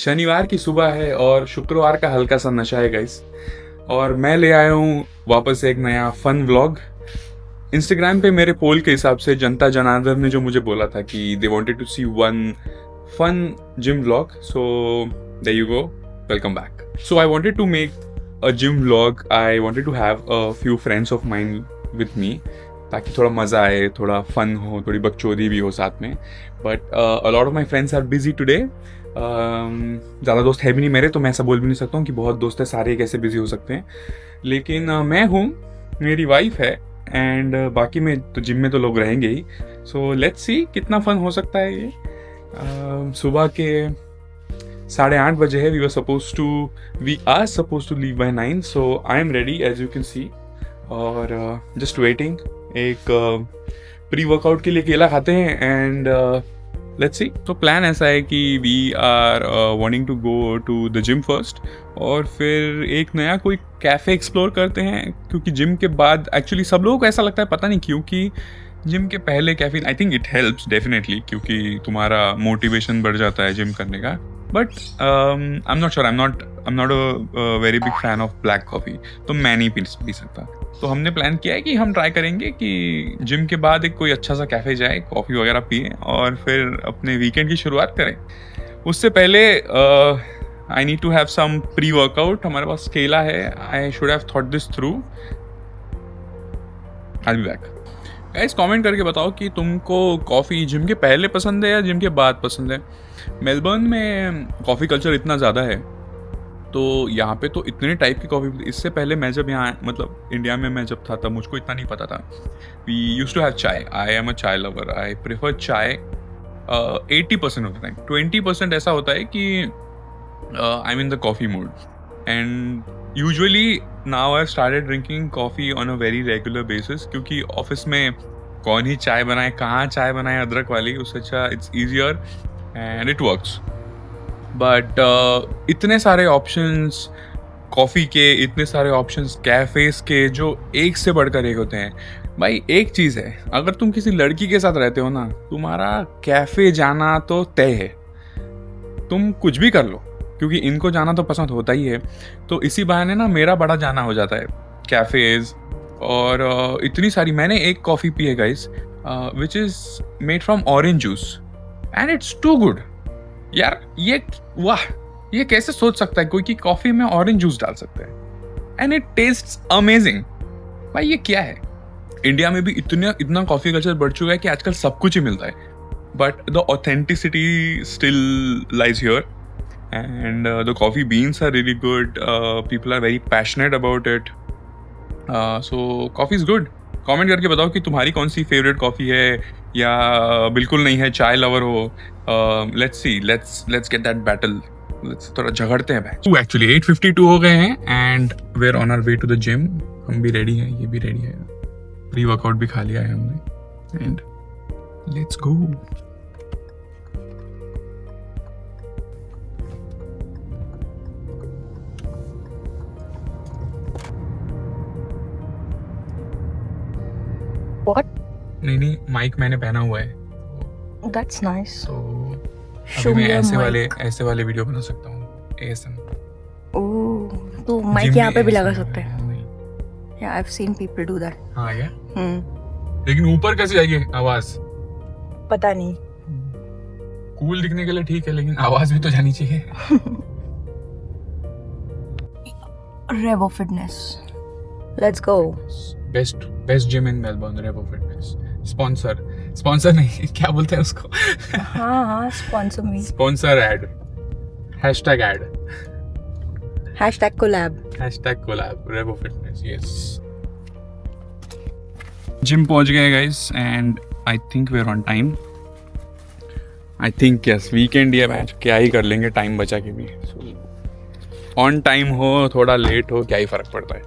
शनिवार की सुबह है और शुक्रवार का हल्का सा नशा है गाइस, और मैं ले आया हूँ वापस एक नया फन व्लॉग। इंस्टाग्राम पे मेरे पोल के हिसाब से जनता जनार्दन ने जो मुझे बोला था कि they wanted to see one fun gym vlog, so there you go, welcome back. So I wanted to make a gym vlog. I wanted to have a few friends of mine with me, ताकि थोड़ा मज़ा आए, थोड़ा fun हो, थोड़ी बकचोदी भी हो साथ में। But a lot of my friends are busy today. ज़्यादा दोस्त है भी नहीं मेरे, तो मैं ऐसा बोल भी नहीं सकता हूँ कि बहुत दोस्त है, सारे कैसे बिजी हो सकते हैं। लेकिन मैं हूँ, मेरी वाइफ है, एंड बाकी में तो जिम में तो लोग रहेंगे ही। सो लेट्स सी कितना फन हो सकता है ये। सुबह के 8:30 बजे है। We are suppose to leave by 9, so I am ready as you can see, और जस्ट वेटिंग। एक प्री वर्कआउट के लिए केला खाते हैं एंड लेट्स सी। तो प्लान ऐसा है कि we are wanting to go to the gym first, और फिर एक नया कोई कैफ़े एक्सप्लोर करते हैं, क्योंकि जिम के बाद एक्चुअली सब लोगों को ऐसा लगता है, पता नहीं क्यों, कि जिम के पहले caffeine, I think it helps definitely, क्योंकि तुम्हारा मोटिवेशन बढ़ जाता है जिम करने का। But I am not sure, I am not a very big fan of black coffee, तो मैं नहीं पी सकता। तो हमने प्लान किया है कि हम ट्राई करेंगे कि जिम के बाद एक कोई अच्छा सा कैफ़े जाए, कॉफ़ी वगैरह पिए, और फिर अपने वीकेंड की शुरुआत करें। उससे पहले I need to have some pre workout. हमारे पास केला है, I should have thought this through. I will be back. Guys, comment करके बताओ कि तुमको कॉफ़ी जिम के पहले पसंद है या जिम के बाद पसंद है। मेलबर्न में कॉफ़ी कल्चर इतना ज़्यादा है, तो यहाँ पे तो इतने टाइप की कॉफ़ी। इससे पहले मैं जब यहाँ, मतलब इंडिया में मैं जब था, तब मुझको इतना नहीं पता था। वी यूज टू हैव चाय। आई एम अ चाय लवर, आई प्रेफर चाय 80% ऑफ द टाइम। 20% ऐसा होता है कि I am in the coffee mood, and usually now I started drinking coffee on a very regular basis, क्योंकि office में कौन ही चाय बनाए, कहाँ चाय बनाए अदरक वाली, उससे अच्छा it's easier and it works. But इतने सारे ऑप्शंस कॉफ़ी के, इतने सारे ऑप्शंस कैफ़ेज़ के, जो एक से बढ़कर एक होते हैं। भाई एक चीज़ है, अगर तुम किसी लड़की के साथ रहते हो ना, तुम्हारा कैफ़े जाना तो तय है। तुम कुछ भी कर लो, क्योंकि इनको जाना तो पसंद होता ही है। तो इसी बहाने ना मेरा बड़ा जाना हो जाता है कैफ़ेज़। और इतनी सारी, मैंने एक कॉफ़ी पी है guys, which is made from orange juice, and it's too good. यार ये वाह, ये कैसे सोच सकता है कोई कि कॉफ़ी में ऑरेंज जूस डाल सकता है, एंड इट टेस्ट्स अमेजिंग। भाई ये क्या है। इंडिया में भी इतना कॉफ़ी कल्चर बढ़ चुका है कि आजकल सब कुछ ही मिलता है, but the authenticity still lies here, and the coffee beans are really good. People are very passionate about it. So coffee is good. Comment करके बताओ कि तुम्हारी कौन सी फेवरेट कॉफ़ी है, या बिल्कुल नहीं है, चाय लवर हो। Let's see, let's get that battle. Let's थोड़ा झगड़ते हैं भाई। एक्चुअली 8:52 हो गए हैं and we are on our way to the gym. हम भी रेडी हैं, ये भी रेडी है, प्री वर्कआउट भी खा लिया है हमने, एंड लेट्स गो। What? नहीं, माइक मैंने पहना हुआ है, That's nice. तो Show अभी me मैं your ऐसे वाले वीडियो बना सकता हूँ, ASMR। Oh, तो माइक यहाँ पे भी लगा सकते हैं। Yeah, I've seen people do that. हाँ क्या? लेकिन ऊपर कैसे जाएगी आवाज? पता नहीं। कूल दिखने के लिए ठीक है, लेकिन आवाज भी तो जानी चाहिए। Revo Fitness. Let's go. Best gym in Melbourne, Revo fitness. Sponsor नहीं, क्या बोलते हैं उसको? हाँ, sponsor me. Sponsor ad, hashtag ad, #collab. Revo fitness, yes. Gym पहुंच गए guys, and I think we are on time. I think yes, weekend ये match क्या ही कर लेंगे टाइम बचा के भी। ऑन टाइम हो, थोड़ा लेट हो, क्या ही फर्क पड़ता है।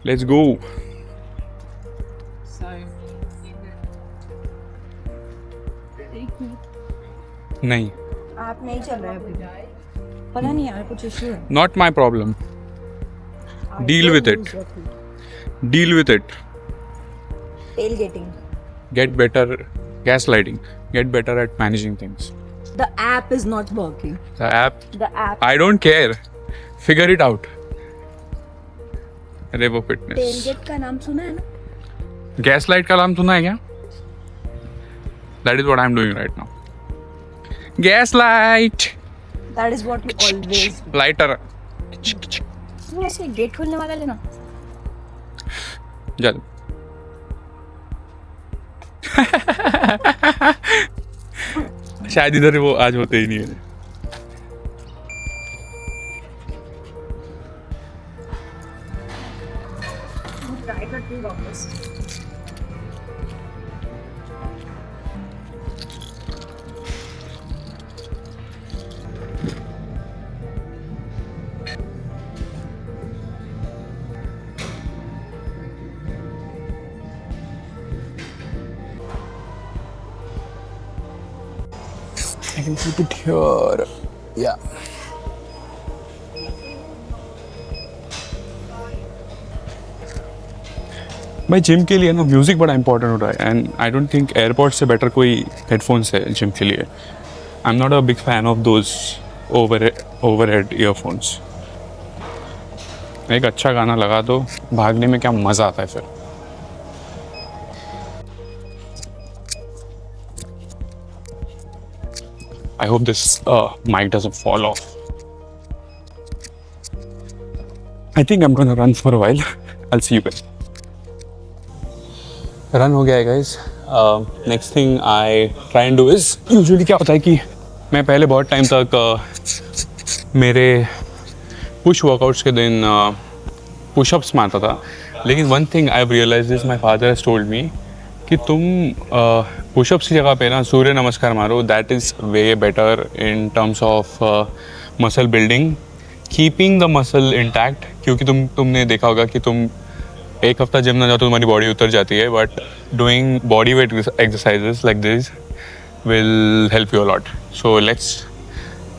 Let's go. नहीं, आप नहीं चल रहे अभी, पता नहीं यार कुछ इशू है। Not my problem. Deal with it. Tailgating. Get better, gaslighting. Get better at managing things. The app is not working. The app. The app. I don't care. Figure it out. Revo fitness. Tailgate का नाम सुना है ना? Gas light का नाम सुना है क्या? That is what I'm doing right now. Gas light. That is what you always do. Lighter. तू ऐसे गेट खोलने वाला लेना. जल. शायद इधर वो आज होते ही नहीं है. ट्राई करती हूँ वापस. I can keep it here. Yeah. भाई जिम के लिए ना म्यूज़िक बड़ा इंपॉर्टेंट होता है and I don't think airports से बेटर कोई हेडफोन्स है जिम के लिए. I am not a big fan of those overhead earphones. एक अच्छा गाना लगा दो, भागने में क्या मज़ा आता है फिर. I hope this mic doesn't fall off. I think I'm gonna run for a while. I'll see you guys. Run हो गया है guys. Next thing I try and do is usually क्या होता है कि मैं पहले बहुत टाइम तक मेरे पुश वर्कआउट्स के दिन पुशअप्स मारता था. लेकिन one thing I've realized is my father has told me कि तुम पुशअप्स की जगह पे ना सूर्य नमस्कार मारो. That is way better in terms of muscle building, keeping the muscle intact. क्योंकि तुमने देखा होगा कि तुम एक हफ्ता जिम ना जाओ तो तुम्हारी बॉडी उतर जाती है, but doing body weight exercises like this will help you a lot. So let's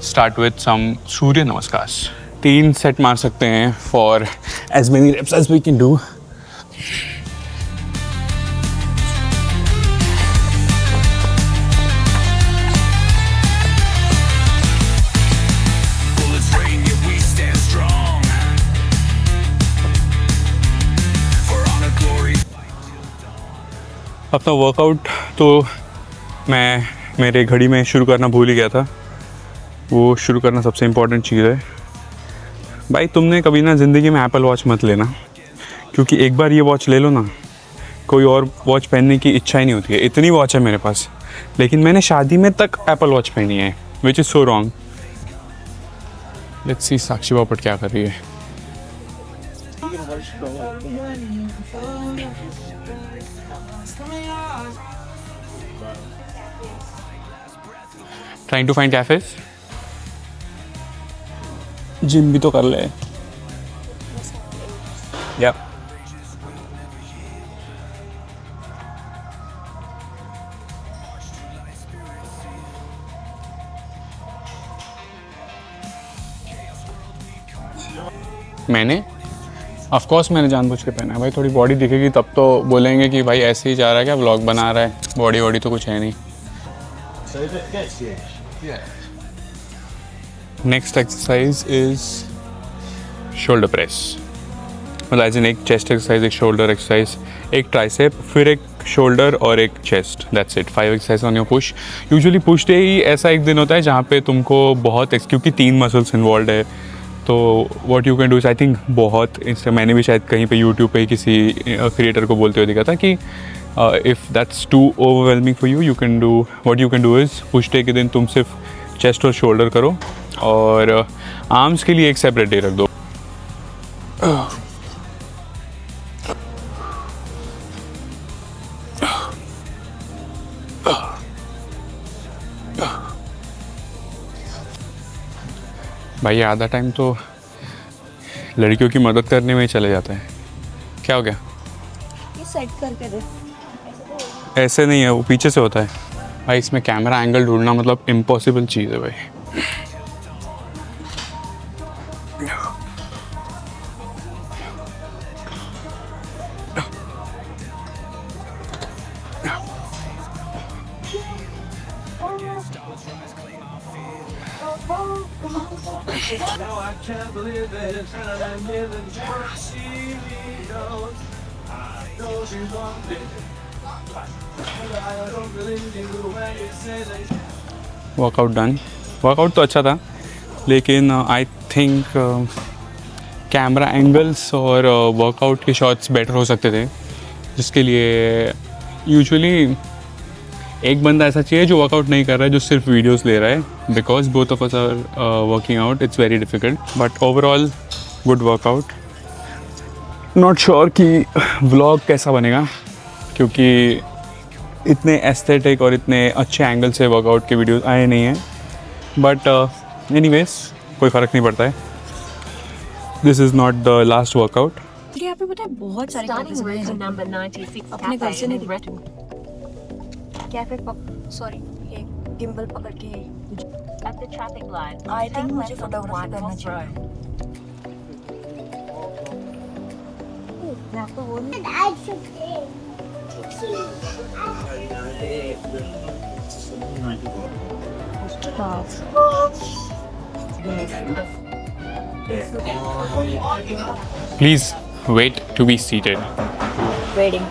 start with some Surya Namaskar. 3 set मार सकते हैं for as many reps as we can do. अपना वर्कआउट तो मैं मेरे घड़ी में शुरू करना भूल ही गया था. वो शुरू करना सबसे इम्पॉर्टेंट चीज़ है. भाई तुमने कभी ना ज़िंदगी में एप्पल वॉच मत लेना, क्योंकि एक बार ये वॉच ले लो ना कोई और वॉच पहनने की इच्छा ही नहीं होती है. इतनी वॉच है मेरे पास, लेकिन मैंने शादी में तक एप्पल वॉच पहनी है, which is so wrong. Let's see Sakshi Bapat क्या कर रही है. Trying to find cafes. Gym भी तो कर ले. Yep. मैंने ऑफकोर्स मैंने जानबूझ के पहना है भाई. थोड़ी बॉडी दिखेगी तब तो बोलेंगे कि भाई ऐसे ही जा रहा है क्या, व्लॉग बना रहा है. बॉडी तो कुछ है नहीं. Next exercise is shoulder press. मतलब एज इन एक चेस्ट एक्सरसाइज, एक शोल्डर एक्सरसाइज, एक ट्राइसेप, फिर एक शोल्डर और एक chest. That's it. 5 exercise on your push. Usually push day ही ऐसा एक दिन होता है जहाँ पे तुमको बहुत क्योंकि 3 मसल्स इन्वॉल्व है. तो what you can do is I think बहुत मैंने भी शायद कहीं पे यूट्यूब पे किसी क्रिएटर को बोलते हुए देखा था कि if that's too overwhelming for you can do what you can do is push day के दिन तुम सिर्फ चेस्ट और शोल्डर करो, और आर्म्स के लिए एक सेपरेट डे रख दो. भाई आधा टाइम तो लड़कियों की मदद करने में ही चले जाता है. क्या हो गया? ये सेट करके दे. ऐसे नहीं है, वो पीछे से होता है भाई. इसमें कैमरा एंगल ढूंढना मतलब इम्पॉसिबल चीज़ है भाई. Workout done. वर्कआउट तो अच्छा था, लेकिन आई थिंक कैमरा एंगल्स और वर्कआउट के शॉट्स बेटर हो सकते थे, जिसके लिए यूजुअली एक बंदा ऐसा चाहिए जो वर्कआउट नहीं कर रहा है, जो सिर्फ वीडियोस ले रहा है, because both of us are working out. It's very difficult, but overall good workout. Not sure कि व्लॉग कैसा बनेगा, क्योंकि इतने एस्थेटिक और इतने अच्छे एंगल से वर्कआउट के वीडियोस आए नहीं हैं, बट एनीवेज कोई फ़र्क नहीं पड़ता है। This is not the last workout. यहाँ पे पता है बहुत सारे कैफेज हैं अपने घर से नहीं कैफे सॉरी ये गिम्बल पकड़ के आई थिंक मुझे फोटोग्राफी करना चाहिए। Please wait to be seated. Waiting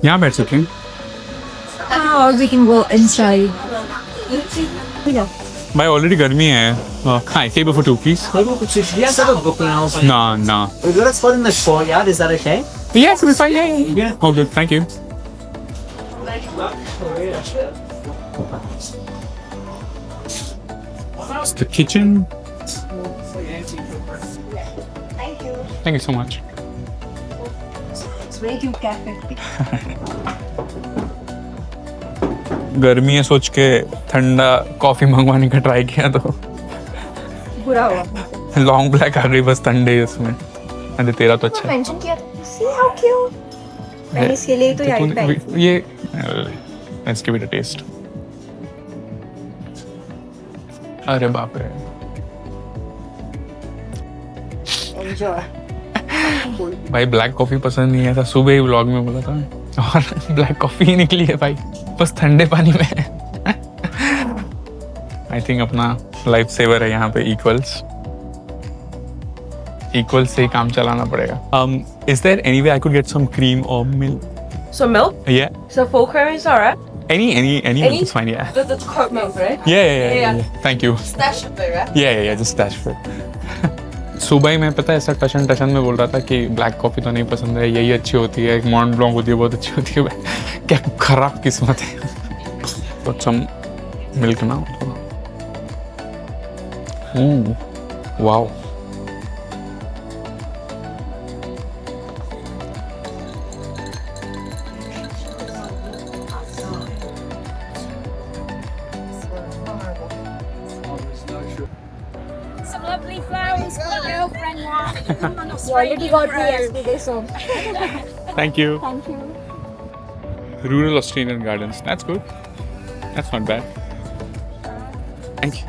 यहाँ बैठ सकते हैं or we can go inside. भाई, ऑलरेडी गर्मी है। Hi, table for two please. Yes, I have a booking now. ना We've got a spot in the courtyard, is that okay? Yes, we're fine. Yeah. Oh, good. Thank you. It's the kitchen. Thank you so much. It's very cute cafe. गर्मी है सोच के ठंडा coffee मंगवाने का try किया तो बुरा हुआ। लॉन्ग ब्लैक आ गई, बस ठंडे उसमें। अरे तेरा तो अच्छा है। मेंशन किया था। See how cute. मैंने इसके लिए तो याद पाई। ये let's give it a taste. अरे बाप रे, Enjoy. भाई ब्लैक कॉफ़ी पसंद नहीं है, ऐसा सुबह ही व्लॉग में बोला था, और ब्लैक कॉफ़ी ही निकली है भाई, बस ठंडे पानी में। आई थिंक अपना लाइफ सेवर है यहाँ पे इक्वल्स से ही काम चलाना पड़ेगा। Is there any way I could get some cream और milk? Some milk? Yeah. So full cream is alright. Any milk is fine, yeah. The cooked milk, right? Yeah. Thank you. Stash of it, right? Yeah, just dash for it. सुबह ही मैं पता है ऐसा टशन में बोल रहा था कि ब्लैक कॉफ़ी तो नहीं पसंद है, यही अच्छी होती है, मॉन्ट ब्लॉन्क होती है, बहुत अच्छी होती है। क्या खराब किस्मत है। Got some milk now. Wow. Some lovely flowers for my girlfriend now. You already got me yesterday, so Thank you. thank you. Rural Australian Gardens. That's good. That's not bad. Thank you.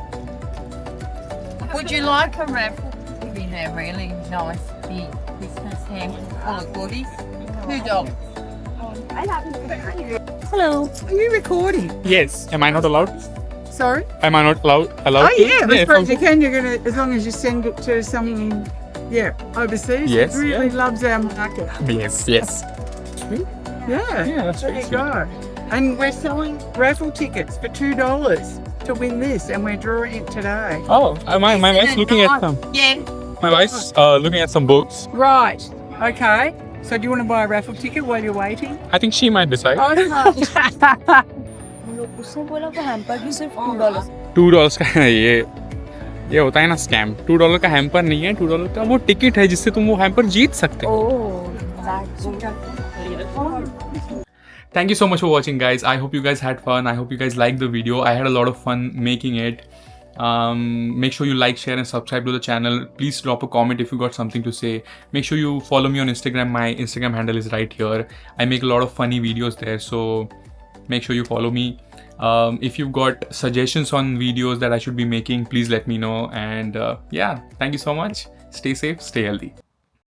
Would you like a raffle? Be there really nice big Christmas ham full of goodies. $2. Hello. Are you recording? Yes. Am I not allowed? Sorry? Am I not allowed? Oh to? yeah, I suppose you from- can. You're gonna, as long as you send it to someone, overseas. Yes, It really yeah. loves our market. Yes. Yeah. Yeah, that's there very you go. And we're selling raffle tickets for $2 to win this, and we're drawing it today. Oh, my wife's looking at some. Yeah. My wife's looking at some books. Right. Okay. So do you want to buy a raffle ticket while you're waiting? I think she might decide. उसने बोला वो hamper भी सिर्फ $2। $2 का है ये होता है ना स्कैम। $2 का हैम्पर नहीं है, $2 का वो टिकट है जिससे तुम वो हैम्पर जीत सकते हो। Thank you so much for watching, guys. I hope you guys had fun. I hope you guys liked the video. I had a lot of fun making it. Make sure you like, share and subscribe to the channel. Please drop a comment if you got something to say. Make sure you follow me on Instagram. My Instagram handle is right here. I make a lot of funny videos there, so make sure you follow me. If you've got suggestions on videos that I should be making, please let me know. And yeah, thank you so much. Stay safe, stay healthy.